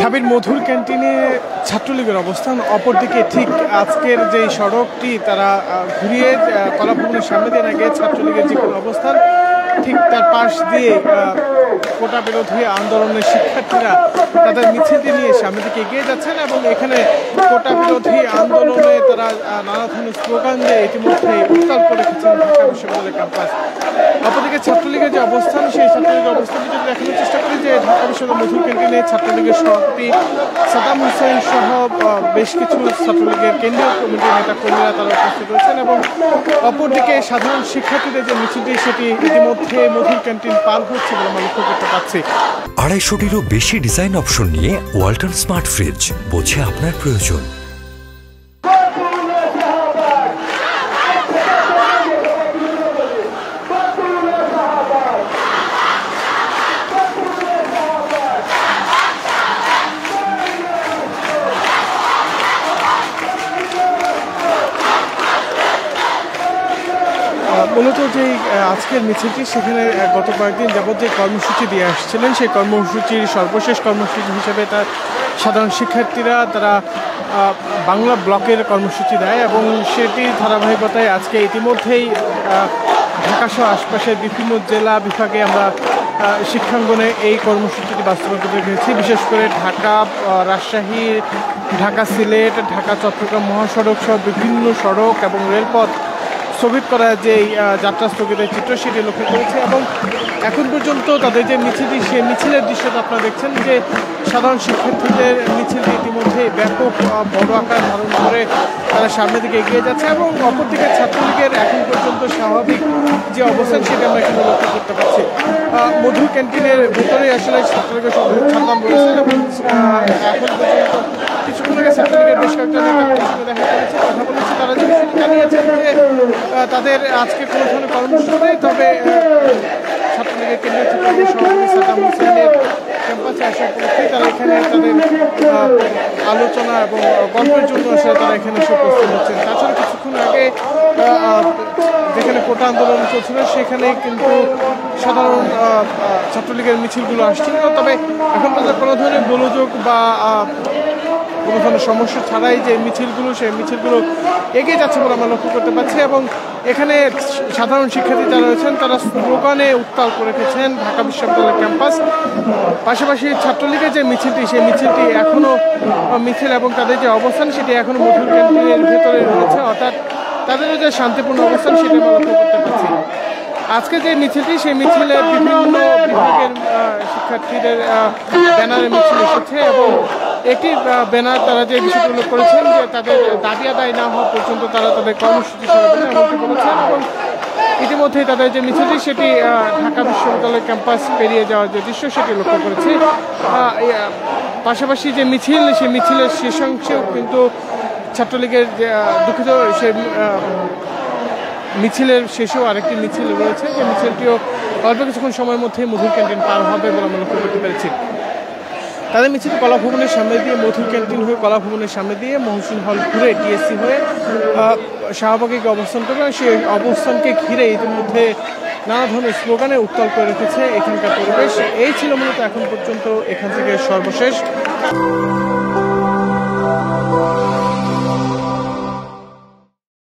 ঢাবির মধুর ক্যান্টিনে ছাত্রলীগের অবস্থান, অপরদিকে ঠিক আজকের যে সড়কটি তারা ঘুরিয়ে কলাভবনের সামনে দিয়ে না গিয়ে ছাত্রলীগের যে কোনো অবস্থান ঠিক তার পাশ দিয়ে কোটা বিরোধী আন্দোলনের শিক্ষার্থীরা তাদের মিছিলটি নিয়ে সামনে দিকে এগিয়ে যাচ্ছেন এবং এখানে কোটা বিরোধী আন্দোলনে তারা নানা ধরনের স্লোগান দিয়ে ইতিমধ্যে উত্তাল করে রেখেছেন ঢাকা বিশ্ববিদ্যালয়ের ক্যাম্পাস। অপরদিকে ছাত্রলীগের যে অবস্থান, সেই ছাত্রলীগের অবস্থানটি যদি দেখানোর চেষ্টা করি যে ঢাকা বিশ্ববিদ্যালয় মধুর ক্যান্টিনে ছাত্রলীগের সভাপতি সাদ্দাম হোসেন সহ বেশ কিছু ছাত্রলীগের কেন্দ্রীয় কমিটির নেতাকর্মীরা তারা উপস্থিত রয়েছেন এবং অপরদিকে সাধারণ শিক্ষার্থীদের যে মিছিলটি সেটি ইতিমধ্যে মধুর ক্যান্টিন পার হচ্ছে বলে আমরা লক্ষ্য করতে পারছি। 250-টিরও বেশি ডিজাইন অপশন নিয়ে ওয়ালটন স্মার্ট ফ্রিজ, বোঝে আপনার প্রয়োজন। মূলত যে আজকের মিছিলটি সেখানে গত কয়েকদিন যাবৎ যে কর্মসূচি দিয়ে আসছিলেন সেই কর্মসূচির সর্বশেষ কর্মসূচি হিসেবে তার সাধারণ শিক্ষার্থীরা তারা বাংলা ব্লকের কর্মসূচি দেয় এবং সেটির ধারাবাহিকতায় আজকে ইতিমধ্যেই ঢাকাসহ আশপাশের বিভিন্ন জেলা বিভাগে আমরা শিক্ষাঙ্গনে এই কর্মসূচিটি বাস্তবায়ন করতে পেরেছি। বিশেষ করে ঢাকা, রাজশাহী, ঢাকা সিলেট, ঢাকা চট্টগ্রাম মহাসড়ক সহ বিভিন্ন সড়ক এবং রেলপথ স্থগিত করা যে যাত্রা স্থগিতের চিত্র সেটি লক্ষ্য করেছে এবং এখন পর্যন্ত তাদের যে মিছিলটি সেই মিছিলের দৃশ্যটা আপনারা দেখছেন যে সাধারণ শিক্ষার্থীদের মিছিলটি ইতিমধ্যে ব্যাপক বড় আকার ধারণ করে তারা সামনের দিকে এগিয়ে যাচ্ছে এবং অপরদিকে ছাত্রলীগের এখন পর্যন্ত স্বাভাবিক যে অবস্থান সেটা আমরা এখানে লক্ষ্য করতে পারছি। মধুর ক্যান্টিনের ভেতরে আসলে ছাত্রলীগের ছাত্রাম রয়েছেন এবং এখন পর্যন্ত কিছুক্ষণ আগে ছাত্রলীগের বেশ কয়েকটা নেতা দেখা করেছে, কথা বলেছে, তারা যে জানিয়েছেন যে তাদের আজকে কোনো ধরনের কর্মসূচি নেই, তবে ছাত্রলীগের কেন্দ্রীয় সভাপতি সাদ্দাম হোসেনের ক্যাম্পাসে আসা উপলক্ষে তারা এখানে তাদের আলোচনা এবং গল্পের জন্য আসলে তারা এখানে এসে উপস্থিত হচ্ছেন। তাছাড়া কিছুক্ষণ আগে যেখানে কোটা আন্দোলন চলছিল সেখানে কিন্তু সাধারণ ছাত্রলীগের মিছিলগুলো আসছিল, তবে এখন পর্যন্ত কোনো ধরনের গোলযোগ বা কোনো ধরনের সমস্যা ছাড়াই যে মিছিলগুলো সেই মিছিলগুলো এগিয়ে যাচ্ছে বলে আমরা লক্ষ্য করতে পারছি এবং এখানে সাধারণ শিক্ষার্থী যারা রয়েছেন তারা স্লোগানে উত্তাল করে রেখেছেন ঢাকা বিশ্ববিদ্যালয়ের ক্যাম্পাস। পাশাপাশি ছাত্রলীগের যে মিছিলটি সেই মিছিলটি এখনও মিছিল এবং তাদের যে অবস্থান সেটি এখনও মধুর ক্যান্টিনের ভেতরে রয়েছে, অর্থাৎ তাদেরও যে শান্তিপূর্ণ অবস্থান সেটা আমরা লক্ষ্য করতে পারছি। আজকে যে মিছিলটি সেই মিছিলে বিভিন্ন বিভাগের শিক্ষার্থীদের ব্যানারে মিছিল এসেছে এবং একটি ব্যানার তারা যে বিষয়টি উল্লেখ করেছেন যে তাদের দাবি আদায় না হওয়া পর্যন্ত তারা তাদের কর্মসূচি সরাবেন এমনটি বলেছেন এবং ইতিমধ্যেই তাদের যে মিছিলটি সেটি ঢাকা বিশ্ববিদ্যালয় ক্যাম্পাস পেরিয়ে যাওয়ার যে দৃশ্য সেটি লক্ষ্য করেছে। পাশাপাশি যে মিছিল সেই মিছিলের শেষাংশেও কিন্তু ছাত্রলীগের যে দুঃখিত সে মিছিলের শেষেও আরেকটি মিছিল রয়েছে, যে মিছিলটিও অল্প কিছুক্ষণ সময়ের মধ্যেই মধুর ক্যান্টিন পার হবে বলে আমরা লক্ষ্য করতে পেরেছি। তাদের মিছিল কলাভবনের সামনে দিয়ে মধুর ক্যান্টিন হয়ে কলাভবনের সামনে দিয়ে মহসিন হল ঘুরে টিএসসি হয়ে শাহবাগে অবস্থান করবে। সেই অবস্থানকে ঘিরে ইতিমধ্যে নানা ধরনের স্লোগানে উত্তাল করে রেখেছে এখানকার পরিবেশ। এই ছিল মূলত এখন পর্যন্ত এখান থেকে সর্বশেষ।